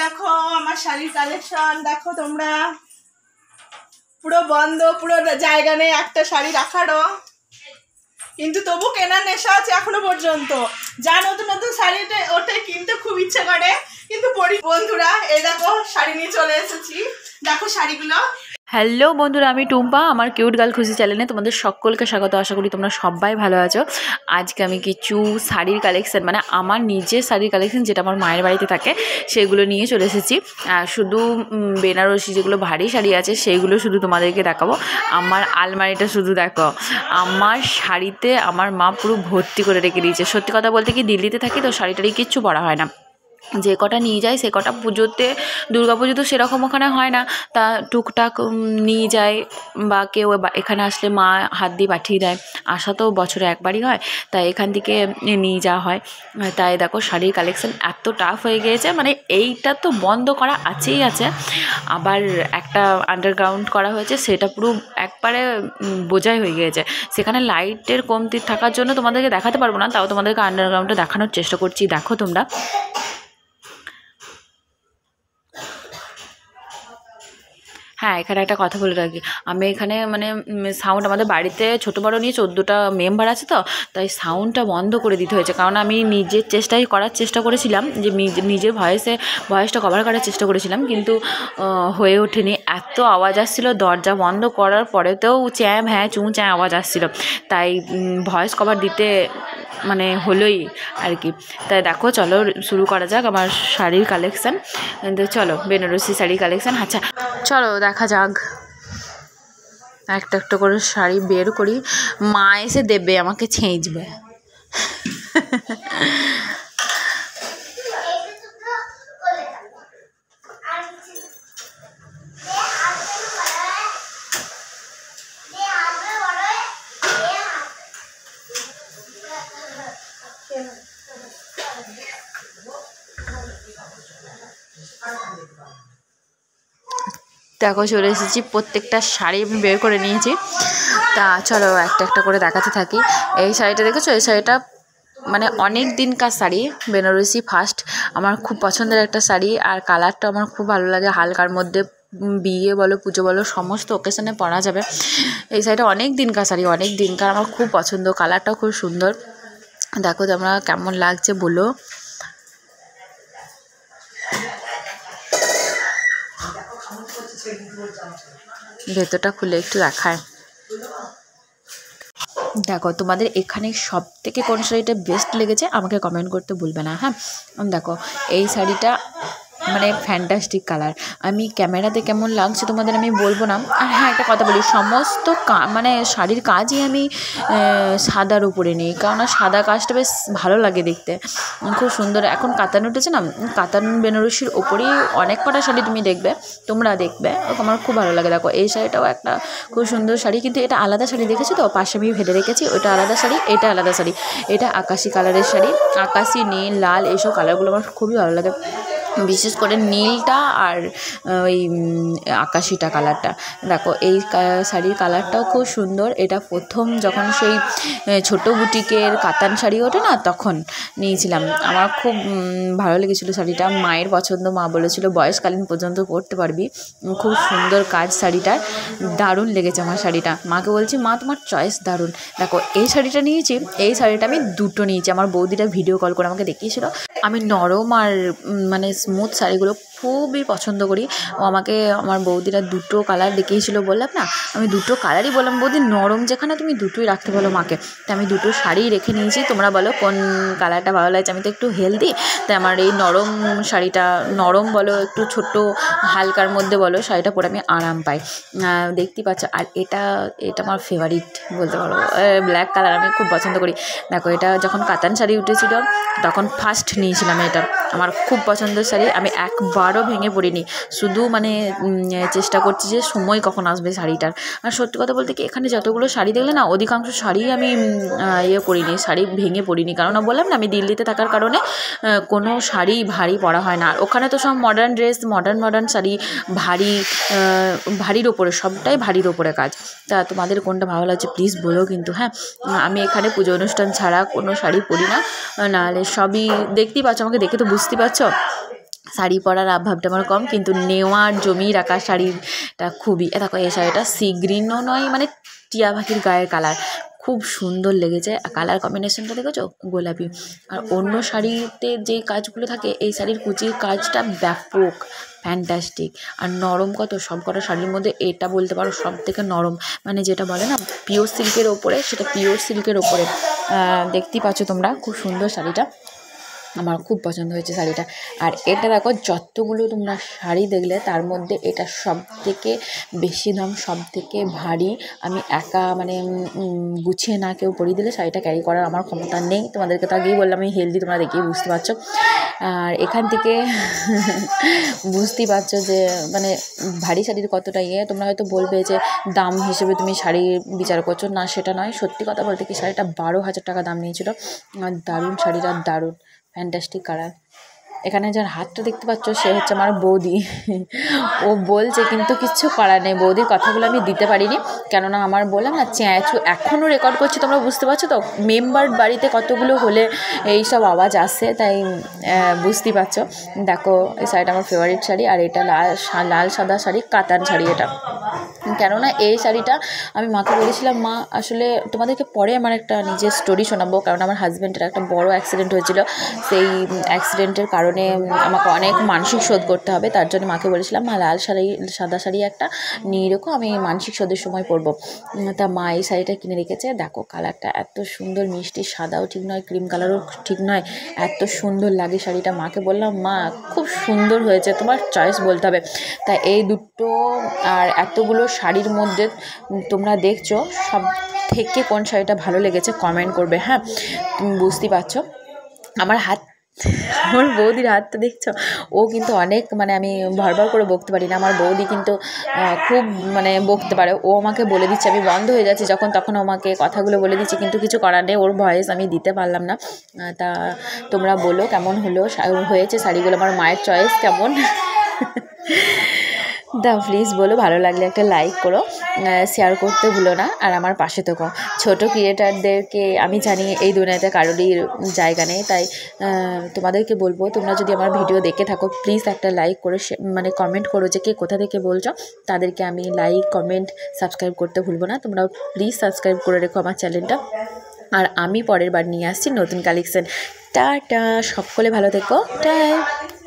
দেখো আমার শাড়ির কালেকশন দেখো তোমরা, পুরো বন্ধ, পুরো জায়গা নেই একটা শাড়ি রাখারও, কিন্তু তবু কেনার নেশা আছে এখনো পর্যন্ত। যা নতুন নতুন শাড়ি ওঠে কিনতে খুব ইচ্ছে করে, কিন্তু পরি। বন্ধুরা এই দেখো শাড়ি নিয়ে চলে এসেছি, দেখো শাড়িগুলো। হ্যালো বন্ধুরা, আমি টুম্পা, আমার কিউট গার্ল খুশি চ্যানেলে তোমাদের সকলকে স্বাগত। আশা করি তোমরা সবাই ভালো আছো। আজকে আমি কিছু শাড়ির কালেকশান, মানে আমার নিজের শাড়ির কালেকশান যেটা আমার মায়ের বাড়িতে থাকে সেগুলো নিয়ে চলে এসেছি। শুধু বেনারসি যেগুলো ভারী শাড়ি আছে সেইগুলো শুধু তোমাদেরকে দেখাবো। আমার আলমারিটা শুধু দেখো, আমার শাড়িতে আমার মা পুরো ভর্তি করে রেখে দিয়েছে। সত্যি কথা বলতে কি, দিল্লিতে থাকি তো শাড়ি কিচ্ছু পরা হয় না, যে কটা নিয়ে যায় সে কটা পুজোতে, দুর্গা পুজো তো সেরকম ওখানে হয় না, তা টুকটাক নিয়ে যায়, বা কেউ এখানে আসলে মা হাত দিয়ে পাঠিয়ে দেয়। আসা তো বছরে একবারই হয়, তাই এখান থেকে নিয়ে যাওয়া হয়। তাই দেখো শাড়ির কালেকশান এত টাফ হয়ে গিয়েছে, মানে এইটা তো বন্ধ করা আছেই আছে, আবার একটা আন্ডারগ্রাউন্ড করা হয়েছে, সেটা পুরো একবারে বোঝাই হয়ে গিয়েছে। সেখানে লাইটের কমতি থাকার জন্য তোমাদেরকে দেখাতে পারবো না, তাও তোমাদেরকে আন্ডারগ্রাউন্ডটা দেখানোর চেষ্টা করছি। দেখো তোমরা, হ্যাঁ এখানে একটা কথা বলে রাখি, আমি এখানে মানে সাউন্ড, আমাদের বাড়িতে ছোটো বড়ো নিয়ে 14টা মেম্বার আছে তো, তাই সাউন্ডটা বন্ধ করে দিতে হয়েছে। কারণ আমি নিজের করার চেষ্টা করেছিলাম, যে নিজের ভয়েসটা কভার করার চেষ্টা করেছিলাম, কিন্তু হয়ে ওঠেনি। এত আওয়াজ আসছিলো, দরজা বন্ধ করার পরেতেও চ্যাঁ ভ্যাঁ চুঁ চ্যাঁ আওয়াজ আসছিলো, তাই ভয়েস কভার দিতে মানে হলোই আর কি। তাই দেখো চলো শুরু করা যাক আমার শাড়ির কালেকশান। চলো বেনারসি শাড়ির কালেকশান, আচ্ছা চলো দেখা যাক। একটা একটা করে শাড়ি বের করি, মা এসে দেবে আমাকে ছেঁচবে। দেখো চলে এসেছি, প্রত্যেকটা শাড়ি আমি বের করে নিয়েছি। তা চলো একটা একটা করে দেখাতে থাকি। এই শাড়িটা দেখেছো, এই শাড়িটা মানে অনেক দিনকার শাড়ি, বেনারসি ফার্স্ট, আমার খুব পছন্দের একটা শাড়ি, আর কালারটা আমার খুব ভালো লাগে, হালকার মধ্যে, বিয়ে বলো পুজো বলো সমস্ত ওকেশনে পরা যাবে। এই শাড়িটা অনেক দিনকার শাড়ি, অনেক দিনকার, আমার খুব পছন্দ, কালারটাও খুব সুন্দর। দেখো তোমরা কেমন লাগছে বলো। ভেতরটা খুলে একটু দেখায়। দেখো তোমাদের এখানে সব থেকে কোন শাড়িটা বেস্ট লেগেছে আমাকে কমেন্ট করতে ভুলবে না, হ্যাঁ। দেখো এই শাড়িটা মানে ফ্যান্টাস্টিক কালার, আমি ক্যামেরাতে কেমন লাগছে তোমাদের আমি বলবো না। আর হ্যাঁ একটা কথা বলি, সমস্ত মানে শাড়ির কাজই আমি সাদার উপরে নিই, কারণ সাদা কাজটা বেশ ভালো লাগে দেখতে, খুব সুন্দর। এখন কাতান উঠেছে না, কাতান বেনারসির ওপরেই অনেক কটা শাড়ি তুমি দেখবে, তোমরা দেখবে, আমার খুব ভালো লাগে। দেখো এই শাড়িটাও একটা খুব সুন্দর শাড়ি, কিন্তু এটা আলাদা শাড়ি, দেখেছো তো পাশে আমি ভেবে রেখেছি, ওটা আলাদা শাড়ি, এটা আলাদা শাড়ি। এটা আকাশি কালারের শাড়ি, আকাশি নীল লাল এইসব কালারগুলো আমার খুবই ভালো লাগে, বিশেষ করে নীলটা আর ওই আকাশিটা কালারটা। দেখো এই শাড়ির কালারটাও খুব সুন্দর। এটা প্রথম যখন সেই ছোটো বুটিকের কাতান শাড়ি ওঠে না, তখন নিয়েছিলাম, আমার খুব ভালো লেগেছিলো শাড়িটা, মায়ের পছন্দ, মা বলেছিল বয়সকালীন পর্যন্ত পরতে পারবি, খুব সুন্দর কাজ শাড়িটার, দারুণ লেগেছে আমার শাড়িটা। মাকে বলছি মা তোমার চয়েস দারুণ। দেখো এই শাড়িটা নিয়েছি, এই শাড়িটা আমি দুটো নিয়েছি, আমার বৌদিটা ভিডিও কল করে আমাকে দেখিয়েছিল। আমি নরম আর মানে স্মুথ শাড়িগুলো খুবই পছন্দ করি, ও আমাকে আমার বৌদিরা দুটো কালার দেখিয়েছিল, বললাম না আমি দুটো কালারই বললাম, বৌদি নরম যেখানে তুমি দুটোই রাখতে বলো মাকে, তাই আমি দুটো শাড়ি রেখে নিয়েছি। তোমরা বলো কোন কালারটা ভালো লাগছে, আমি তো একটু হেলদি, তাই আমার এই নরম শাড়িটা, নরম বলো একটু ছোট্ট হালকার মধ্যে বলো, শাড়িটা পরে আমি আরাম পাই, দেখতেই পাচ্ছ। আর এটা আমার ফেভারিট বলতে পারো, ব্ল্যাক কালার আমি খুব পছন্দ করি। দেখো এটা যখন কাতান শাড়ি উঠেছিল তখন ফার্স্ট নিয়েছিলাম, এটা আমার খুব পছন্দের শাড়ি, আমি একবারও ভেঙে পড়িনি, শুধু মানে চেষ্টা করছি যে সময় কখন আসবে শাড়িটার। আর সত্যি কথা বলতে কি, এখানে যতগুলো শাড়ি দেখলে না, অধিকাংশ শাড়ি আমি করিনি, শাড়ি ভেঙে পড়িনি, কারণ বললাম না আমি দিল্লিতে থাকার কারণে কোনো শাড়ি ভারী পরা হয় না, আর ওখানে তো সব মডার্ন ড্রেস, মডার্ন শাড়ি, ভারীর ওপরে, সবটাই ভারীর ওপরে কাজ। তা তোমাদের কোনটা ভালো লাগছে প্লিজ বলো কিন্তু, হ্যাঁ। আমি এখানে পুজো অনুষ্ঠান ছাড়া কোনো শাড়ি পরি না, নাহলে সবই দেখতেই পাচ্ছ, আমাকে দেখে তো বুঝতেই পারছো শাড়ি পরার ভাবটা আমার কম, কিন্তু নেওয়ার জমিয়ে রাখা শাড়িটা খুবই, দেখো এই শাড়িটা সি গ্রিনও নয়, মানে টিয়া পাখির গায়ের কালার, খুব সুন্দর লেগেছে। কালার কম্বিনেশনটা দেখেছো, গোলাপি। আর অন্য শাড়িতে যে কাজগুলো থাকে, এই শাড়ির কুচির কাজটা ব্যাপক, ফ্যান্টাস্টিক। আর নরম কত, সব কটা শাড়ির মধ্যে এটা বলতে পারো সব থেকে নরম, মানে যেটা বলে না পিওর সিল্কের ওপরে, সেটা পিওর সিল্কের ওপরে। দেখতেই পাচ্ছ তোমরা, খুব সুন্দর শাড়িটা, আমার খুব পছন্দ হয়েছে শাড়িটা। আর এটা দেখো, যতগুলো তোমরা শাড়ি দেখলে তার মধ্যে এটা সব থেকে বেশি দাম, সব থেকে ভারী। আমি একা মানে গুছিয়ে না কেউ পরিয়ে দিলে শাড়িটা ক্যারি করার আমার ক্ষমতা নেই। তোমাদেরকে তো আগেই বললাম আমি হেলদি, তোমরা দেখেই বুঝতে পারছো। আর এখান থেকে বুঝতেই পারছো যে মানে ভারী শাড়ির কতটা ইয়ে। তোমরা হয়তো বলবে যে দাম হিসেবে তুমি শাড়ি বিচার করছো, না সেটা নয়, সত্যি কথা বলতে কি শাড়িটা 12,000 টাকা দাম নিয়েছিল। আর দারুণ শাড়িটা, দারুণ ফ্যান্টাস্টিক কালার। এখানে যার হাতটা দেখতে পাচ্ছ সে হচ্ছে আমার বৌদি। ও বলছে কিন্তু কিচ্ছু করার নেই, বৌদির কথাগুলো আমি দিতে পারিনি, কেননা আমার বললাম না চ্যাঁচু এখনও রেকর্ড করছি, তোমরা বুঝতে পারছো তো মেম্বার বাড়িতে কতগুলো হলে এই সব আওয়াজ আসে, তাই বুঝতেই পারছো। দেখো এই শাড়িটা আমার ফেভারিট শাড়ি, আর এটা লাল সাদা শাড়ি, কাতান শাড়ি এটা। কেননা এই শাড়িটা আমি মাকে বলেছিলাম, মা আসলে তোমাদেরকে পরে আমার একটা নিজের স্টোরি শোনাবো, কারণ আমার হাজব্যান্ডের একটা বড় অ্যাক্সিডেন্ট হয়েছিল, সেই অ্যাক্সিডেন্টের কারণে আমাকে অনেক মানসিক শোধ করতে হবে, তার জন্য মাকে বলেছিলাম মা লাল শাড়ি সাদা শাড়ি একটা নিয়ে রেখো, আমি মানসিক শোধের সময় পরবো। তা মা এই শাড়িটা কিনে রেখেছে। দেখো কালারটা এত সুন্দর, মিষ্টি, সাদাও ঠিক নয়, ক্রিম কালারও ঠিক নয়, এত সুন্দর লাগে শাড়িটা। মাকে বললাম মা খুব সুন্দর হয়েছে, তোমার চয়েস বলতে হবে। তা এই দুটো আর এতগুলো শাড়ির মধ্যে তোমরা দেখছো সব থেকে কোন শাড়িটা ভালো লেগেছে কমেন্ট করবে, হ্যাঁ। তুমি বুঝতেই পারছো আমার বৌদির হাতটা দেখছো, ও কিন্তু অনেক মানে আমি ভরভর করে বকতে পারি না, আমার বৌদি কিন্তু খুব মানে বকতে পারে। ও আমাকে বলে দিচ্ছে, আমি বন্ধ হয়ে যাচ্ছি যখন তখন আমাকে কথাগুলো বলে দিচ্ছে, কিন্তু কিছু করার নেই, ওর ভয়েস আমি দিতে পারলাম না। তা তোমরা বলো কেমন হয়েছে শাড়িগুলো, আমার মায়ের চয়েস কেমন। দাও প্লিজ বলো, ভালো লাগলে একটা লাইক করো, শেয়ার করতে ভুলো না, আর আমার পাশে থেকো। ছোটো ক্রিয়েটারদেরকে আমি জানি এই দুনিয়াতে কারোরই জায়গা নেই, তাই তোমাদেরকে বলবো তোমরা যদি আমার ভিডিও দেখে থাকো প্লিজ একটা লাইক করে মানে কমেন্ট করো যে কে কোথা থেকে বলছো, তাদেরকে আমি লাইক কমেন্ট সাবস্ক্রাইব করতে ভুলবো না। তোমরা প্লিজ সাবস্ক্রাইব করে রেখো আমার চ্যানেলটা। আর আমি পরের বার নিয়ে আসছি নতুন কালেকশন। টাটা, সকলে ভালো থেকো, টাটা।